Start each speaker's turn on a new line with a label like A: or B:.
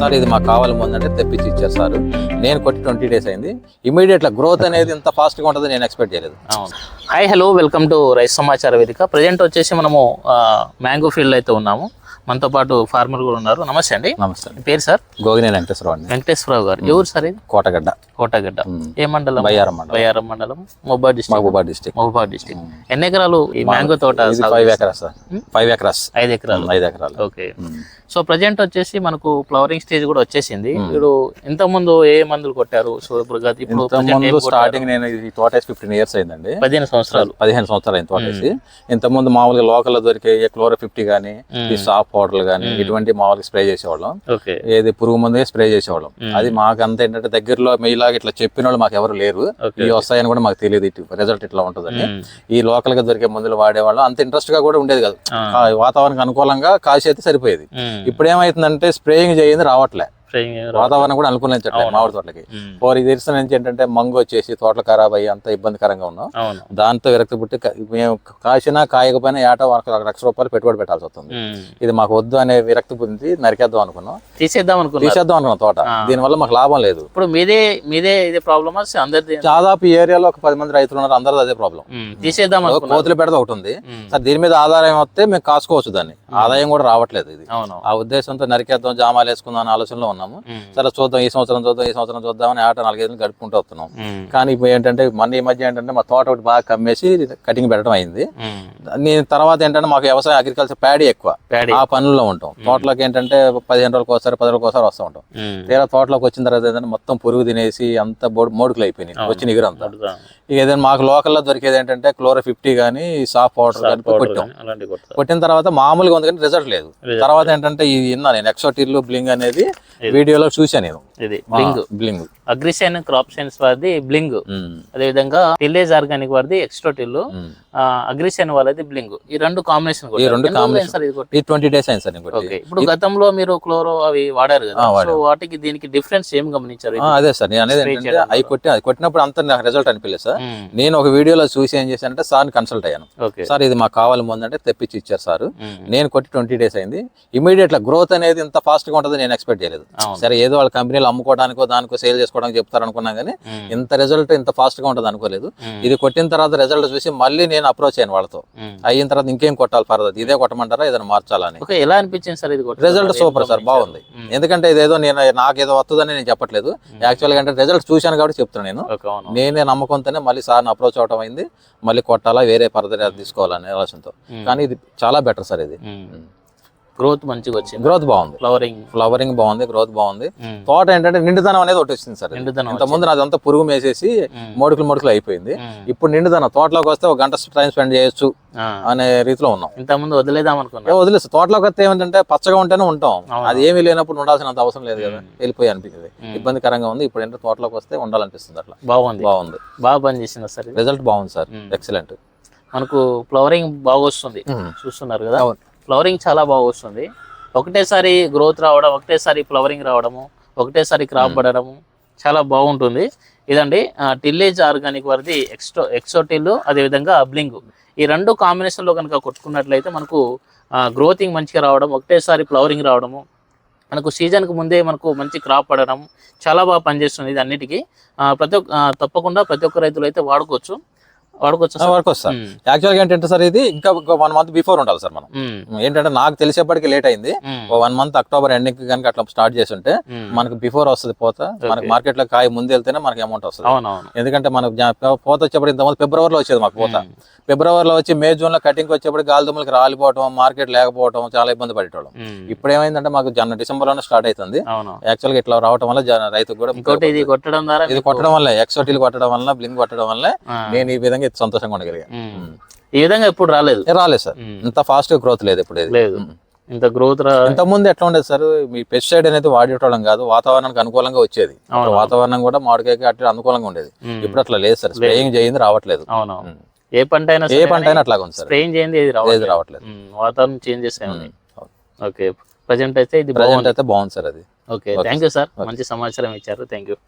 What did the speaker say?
A: Sir ఇది మాకు కావాలి ముందంటే తెప్పించి ఇచ్చారు సార్. నేను కొట్టి 20 days అయింది. ఇమీడియట్గా గ్రోత్ అనేది ఇంత ఫాస్ట్గా ఉంటుంది నేను ఎక్స్పెక్ట్ చేయలేదు.
B: హాయ్ హలో వెల్కమ్ టు రైతు సమాచార వేదిక. ప్రజెంట్ వచ్చేసి మనము మ్యాంగో ఫీల్డ్ అయితే ఉన్నాము. మనతో పాటు ఫార్మర్ కూడా ఉన్నారు. నమస్తే అండి.
A: నమస్తే.
B: పేరు సార్?
A: గోగినేని వెంకటేశ్వరరావు అండి.
B: వెంకటేశ్వరరావు గారు. ఎవరు సార్ ఇది?
A: కోటగడ్డ.
B: కోటగడ్డ ఏ మండలం? బయ్యారం మండలం, మహబూబాద్ డిస్ట్రిక్ట్. మహబూబాద్ డిస్ట్రిక్ట్. ఎన్ని ఎకరాలు ఈ మ్యాంగో తోట?
A: 5 ఎకరాలు సార్. 5 ఎకరాస్.
B: 5 ఎకరాలు. ఓకే. సో ప్రజెంట్ వచ్చేసి మనకు ఫ్లవరింగ్ స్టేజ్ కూడా వచ్చేసింది. ఇప్పుడు ఇంత ముందు ఏ మందులు కొట్టారు? సో ఇప్పుడు
A: స్టార్టింగ్ నేను ఈ తోట 15 years అయిందండి.
B: 15 సంవత్సరాలు అయింది
A: తోట వేసి. ఇంత ముందు మామూలుగా లోకల్ దొరికే క్లోరో 50 గానీ, ఈ సాఫ్ పౌడర్లు గానీ ఇటువంటి మామూలుగా స్ప్రే చేసేవాళ్ళం. ఏది పురుగు మందు స్ప్రే చేసేవాళ్ళం. అది మాకు అంత ఏంటంటే దగ్గరలో మీలాగా ఇట్లా చెప్పిన వాళ్ళు మాకు ఎవరు లేరు. ఇవి వస్తాయని కూడా మాకు తెలియదు, రిజల్ట్ ఇట్లా ఉంటుందని. ఈ లోకల్ గా దొరికే మందులు వాడేవాళ్ళం. అంత ఇంట్రెస్ట్ గా కూడా ఉండేది కాదు. వాతావరణానికి అనుకూలంగా కాసి అయితే సరిపోయేది. ఇప్పుడు ఏమైతుందంటే స్ప్రేయింగ్ చేయింది రావట్లే. వాతావరణం కూడా అనుకూలించట్లేదు మామిడి తోటలకి. 4 years నుంచి ఏంటంటే మంగు వచ్చేసి తోటలు ఖరాబ్ అయ్యి అంత ఇబ్బందికరంగా ఉన్నాం. దాంతో విరక్తి పుట్టి మేము కాసినా కాయకపోయినా ఏటా ₹1,00,000 పెట్టుబడి పెట్టాల్సి వస్తుంది. ఇది మాకు వద్దు అనే విరక్తి పొంది నరికేద్దాం అనుకున్నాం, తీసేద్దాం అనుకున్నాం తోట. దీనివల్ల మాకు లాభం లేదు.
B: ఇప్పుడు మీదే ఇదే ప్రాబ్లమ్.
A: దాదాపు ఈ ఏరియాలో ఒక 10 మంది రైతులు ఉన్నారు. అందరూ అదే ప్రాబ్లం.
B: తీసేద్దాం.
A: కోతులు పెడితే ఒకటి ఉంది సార్. దీని మీద ఆదాయం వస్తే మేము కాసుకోవచ్చు. దాన్ని ఆదాయం కూడా రావట్లేదు. ఇది ఆ ఉద్దేశంతో నరికేద్దాం, జామాలు వేసుకుందాం అనే ఆలోచనలో ఉన్నాము. సరే చూద్దాం, ఈ సంవత్సరం చూద్దామని 4 years గడుపుకుంటూ వస్తున్నాం. కానీ ఇప్పుడు ఏంటంటే ఈ మధ్య ఏంటంటే మా తోట ఒకటి బాగా కమ్మేసి కటింగ్ పెట్టడం అయింది. తర్వాత ఏంటంటే మాకు వ్యవసాయం అగ్రికల్చర్ ప్యాడీ ఎక్కువ, ఆ పనుల్లో ఉంటాం. తోటలోకి ఏంటంటే 15 రోజులకు ఒకసారి 10 రోజులకు ఒకసారి వస్తూ ఉంటాం. తీరా తోటలోకి వచ్చిన తర్వాత ఏంటంటే మొత్తం పురుగు తినేసి అంత మోడుకులు అయిపోయినాయి, వచ్చిన ఎగురంతా. ఇక ఏదైనా మాకు లోకల్లో దొరికేది ఏంటంటే క్లోరో 50 కానీ సాఫ్ పౌడర్ కానీ కొట్టాం. కొట్టిన తర్వాత మామూలుగా ఉంది కానీ రిజల్ట్ లేదు. తర్వాత ఏంటంటే ఇది నేను ఎక్సోటిల్ బ్లింగ్ అనేది వీడియోలో చూసాను నేను.
B: ఇది
A: బ్లింగ్
B: అగ్రిసైన్ క్రాప్ సైన్స్ వారిది బ్లింగ్, అదే విధంగా టిల్లేజ్ ఆర్గానిక్ వారిది ఎక్స్ట్రోటిల్, అగ్రిసైన్ వాళ్ళది బ్లింగ్. ఈ రెండు కాంబినేషన్
A: 20 days అయింది సార్.
B: ఇప్పుడు గతంలో మీరు క్లోరో అవి వాడారు కదా, సో వాటికి దీనికి డిఫరెన్స్ ఏం గమనించారు?
A: అదే సార్ నేను అనేది ఏంటంటే అవి కొట్టినప్పుడు అంత నాకు రిజల్ట్ అనిపించలేదు సార్. నేను ఒక వీడియోలో చూసి ఏం చేశానంటే సార్ని కన్సల్ట్ అయ్యాను. సార్ ఇది మాకు కావాలి ముందంటే తెప్పించి ఇచ్చారు సార్. నేను కొట్టి 20 days అయింది. ఇమీడియట్గా గ్రోత్ అనేది ఇంత ఫాస్ట్ గా ఉంటుంది నేను ఎక్స్పెక్ట్ చేయలేదు. సరే ఏదో వాళ్ళ కంపెనీలు అమ్ముకోవడానికో దానికో సేల్ చేసుకోవడానికి చెప్తారు అనుకున్నా కానీ ఇంత రిజల్ట్ ఇంత ఫాస్ట్ గా ఉంటుంది అనుకోలేదు. ఇది కొట్టిన తర్వాత రిజల్ట్ చూసి మళ్ళీ నేను అప్రోచ్ అయ్యాను వాళ్ళతో. అయిన తర్వాత ఇంకేం కొట్టాలి ఫర్దర్, ఇదే కొట్టమంటారా ఏదైనా మార్చాలని.
B: ఎలా అనిపించింది సార్? ఇది
A: రిజల్ట్ సూపర్ సార్, బాగుంది. ఎందుకంటే ఇదేదో నాకేదో వస్తుందని నేను చెప్పట్లేదు. యాక్చువల్గా అంటే రిజల్ట్ చూశాను కాబట్టి చెప్తున్నాను. నేనే నమ్మకంతోనే మళ్ళీ సార్ని అప్రోచ్ అవడం అయింది. మళ్ళీ కొట్టాలా వేరే ఫర్దర్ తీసుకోవాలనే ఆలోచనతో. కానీ ఇది చాలా బెటర్ సార్. ఇది
B: గ్రోత్ మంచిగా వచ్చింది.
A: గ్రోత్ బాగుంది, ఫ్లవరింగ్ బాగుంది, గ్రోత్ బాగుంది. తోట ఏంటంటే నిండుదనం అనేది ఒకటి వచ్చింది సార్. ఇంత ముందు నాదంతా పురుగు మేసేసి మొడుకులు అయిపోయింది. ఇప్పుడు నిండుదనం తోటలోకి వస్తే 1 గంట టైం స్పెండ్ చేయొచ్చు అనే రీతిలో ఉన్నాం.
B: ఇంత ముందు వదిలేదాం అనుకున్నా,
A: వదిలేస్తాం. తోటలోకి వస్తే ఏమంటే పచ్చగా ఉంటేనే ఉంటాం. అది ఏమీ లేనప్పుడు ఉండాల్సినంత అవసరం లేదు కదా, వెళ్ళిపోయి అనిపించింది. ఇబ్బందికరంగా ఉంది. ఇప్పుడు ఏంటంటే తోటలోకి వస్తే ఉండాలనిపిస్తుంది. అట్లా బాగుంది.
B: బాగా పని చేసింది సార్.
A: రిజల్ట్ బాగుంది సార్, ఎక్సలెంట్.
B: మనకు ఫ్లవరింగ్ బాగా వస్తుంది, చూస్తున్నారు కదా. ఫ్లవరింగ్ చాలా బాగా వస్తుంది. ఒకటేసారి గ్రోత్ రావడం, ఒకటేసారి ఫ్లవరింగ్ రావడము, ఒకటేసారి క్రాప్ పడడము చాలా బాగుంటుంది. ఇదండి టిల్లేజ్ ఆర్గానిక్ వారిది ఎక్సోటిల్, అదేవిధంగా బ్లింగ్. ఈ రెండు కాంబినేషన్లో కనుక కొట్టుకున్నట్లయితే మనకు గ్రోతింగ్ మంచిగా రావడం, ఒకటేసారి ఫ్లవరింగ్ రావడము, మనకు సీజన్కి ముందే మనకు మంచి క్రాప్ పడడం చాలా బాగా పనిచేస్తుంది. ఇది అన్నిటికీ తప్పకుండా ప్రతి ఒక్క రైతులు అయితే వాడుకోవచ్చు సార్. యాక్చువల్గా ఏంటంటే సార్ ఇది ఇంకా 1 month బిఫోర్ ఉండాలి సార్. మనం ఏంటంటే నాకు తెలిసేప్పటికి లేట్ అయింది. 1 month అక్టోబర్ ఎండింగ్ కనుక అట్లా స్టార్ట్ చేసి ఉంటే మనకు బిఫోర్ వస్తుంది పోత. మనకి మార్కెట్ లో కాయ ముందు వెళ్తేనే మనకి అమౌంట్ వస్తుంది. ఎందుకంటే మనకు పోత వచ్చేప్పుడు ఇంతమంది ఫిబ్రవరిలో వచ్చేది మాకు పోత. ఫిబ్రవరిలో వచ్చి మే జూన్ లో కటింగ్ వచ్చేప్పుడు గాలిదుమ్మలకి రాలిపోవడం, మార్కెట్ లేకపోవడం చాలా ఇబ్బంది పడేటోళ్ళం. ఇప్పుడు ఏమైందంటే మాకు డిసెంబర్ లోనే స్టార్ట్ అవుతుంది. యాక్చువల్గా ఇట్లా రావడం వల్ల రైతుకు కూడా ఇది కొట్టడం వల్ల ఎక్సోటిల్ కొట్టడం వల్ల బ్లింగ్ కొట్టడం వల్ల నేను ఈ విధంగా సంతోషంగా ఉండగలిగాను. ఈ విధంగా ఎప్పుడు రాలేదు
A: సార్. ఇంత ఫాస్ట్ గా గ్రోత్ లేదు ఇప్పుడు.
B: ఇంత గ్రోత్
A: ఇంత ముందు ఎట్లా ఉండేది సార్, మీ పెస్టిసైడ్ అనేది వాడేటోళ్ళం కాదు, వాతావరణానికి అనుకూలంగా వచ్చేది. వాతావరణం కూడా మామిడికాయకి అట్లా అనుకూలంగా ఉండేది. ఇప్పుడు అట్లా లేదు సార్. స్ప్రేయింగ్ చేయింది రావట్లేదు.
B: ఏ పంట అయినా
A: అట్లాగా ఉంది సార్.
B: స్ప్రేయింగ్ చేయింది రావట్లేదు. వాతావరణం చేంజ్ చేస్తే ఓకే. ప్రజెంట్ అయితే బాగుంది సార్. అది ఓకే. థ్యాంక్ యూ సార్, మంచి సమాచారం ఇచ్చారు. Thank you.